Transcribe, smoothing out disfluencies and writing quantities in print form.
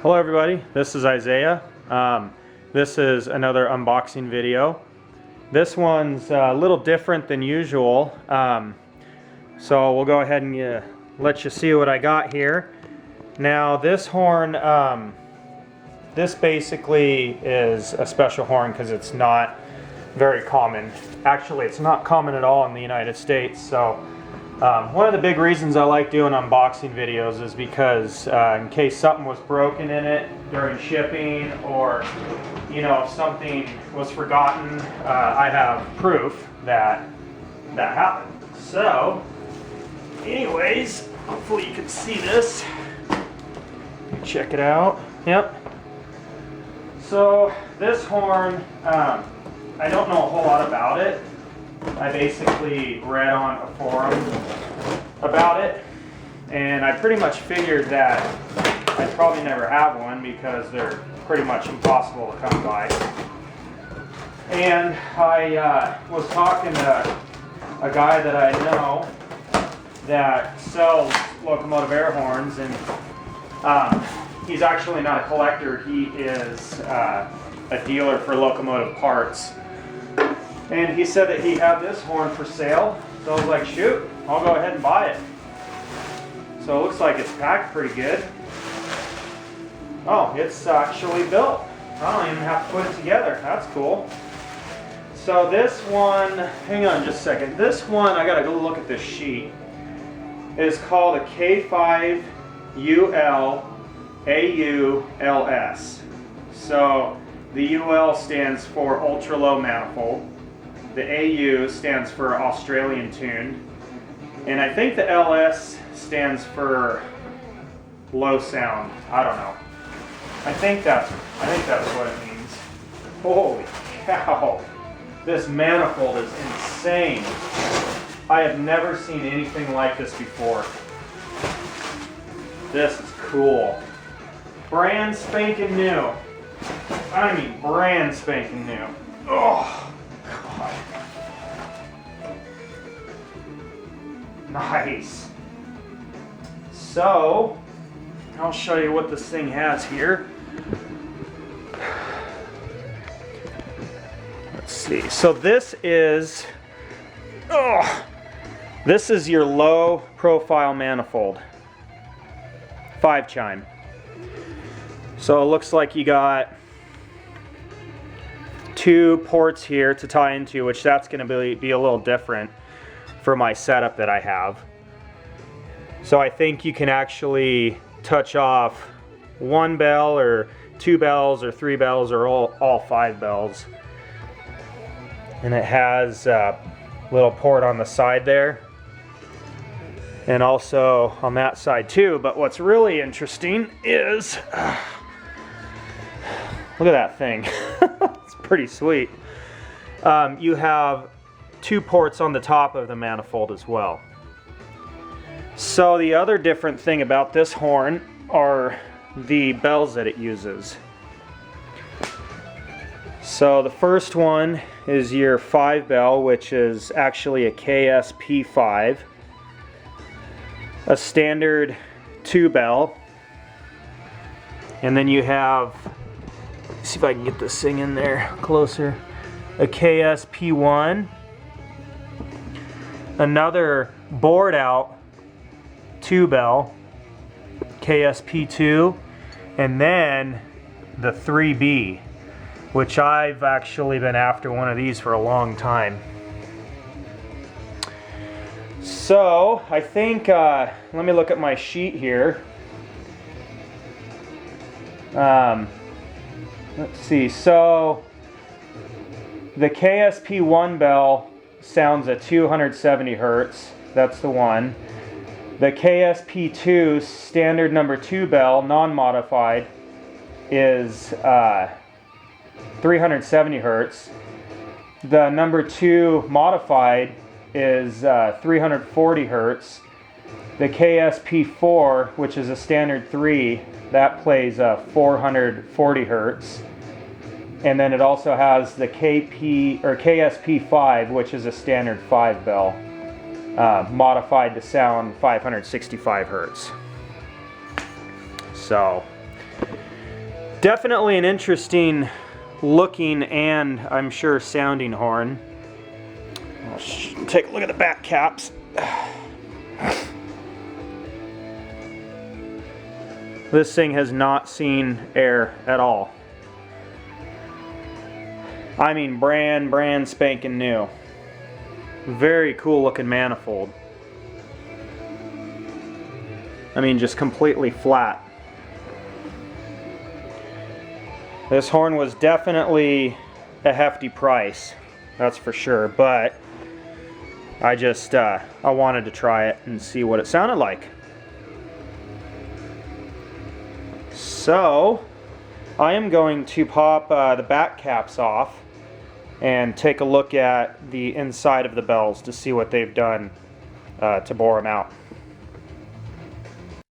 Hello everybody, this is Isaiah. This is another unboxing video. This one's a little different than usual, so we'll go ahead and let you see what I got here. Now this horn, this basically is a special horn because it's not very common. Actually, it's not common at all in the United States. So one of the big reasons I like doing unboxing videos is because in case something was broken in it during shipping, or if something was forgotten, I have proof that that happened. So anyways, hopefully you can see this. Check it out. Yep. So this horn, I don't know a whole lot about it. I basically read on a forum about it, and I pretty much figured that I'd probably never have one because they're pretty much impossible to come by. And I was talking to a guy that I know that sells locomotive air horns, and he's actually not a collector, he is a dealer for locomotive parts. And he said that he had this horn for sale, so I was like, shoot, I'll go ahead and buy it. So it looks like it's packed pretty good. Oh, it's actually built. I don't even have to put it together. That's cool. So this one, hang on just a second. This one, I gotta go look at this sheet. It's called a K5UL-AU-LS. So the UL stands for ultra low manifold. The AU stands for Australian tuned, and I think the LS stands for low sound. I don't know. I think that's what it means. Holy cow! This manifold is insane. I have never seen anything like this before. This is cool. Brand spanking new. I mean brand spanking new. Oh. God. Nice. So, I'll show you what this thing has here. Let's see. So this is your low profile manifold. 5-chime. So it looks like you got 2 ports here to tie into, which that's going to be a little different for my setup that I have. So I think you can actually touch off 1 bell or 2 bells or 3 bells or all 5 bells. And it has a little port on the side there, and also on that side too. But what's really interesting is look at that thing. It's pretty sweet. You have 2 ports on the top of the manifold as well. So the other different thing about this horn are the bells that it uses. So the first one is your 5 bell, which is actually a KSP5, a standard 2 bell, and then you have, let's see if I can get this thing in there closer, a KSP1, another bored out 2 bell, KSP2, and then the 3B, which I've actually been after one of these for a long time. So I think, let me look at my sheet here. Let's see, so the KSP1 bell sounds at 270 hertz, that's the one. The KSP2 standard number 2 bell, non-modified, is 370 hertz. The number 2 modified is 340 hertz. The KSP4, which is a standard 3, that plays 440 hertz. And then it also has the KSP5, which is a standard 5 bell. modified to sound 565 hertz. So Definitely an interesting looking and I'm sure sounding horn. I'll take a look at the back caps. This thing has not seen air at all. I mean brand spanking new. Very cool looking manifold. I mean just completely flat. This horn was definitely a hefty price, that's for sure, but I wanted to try it and see what it sounded like. So I am going to pop the back caps off and take a look at the inside of the bells to see what they've done to bore them out.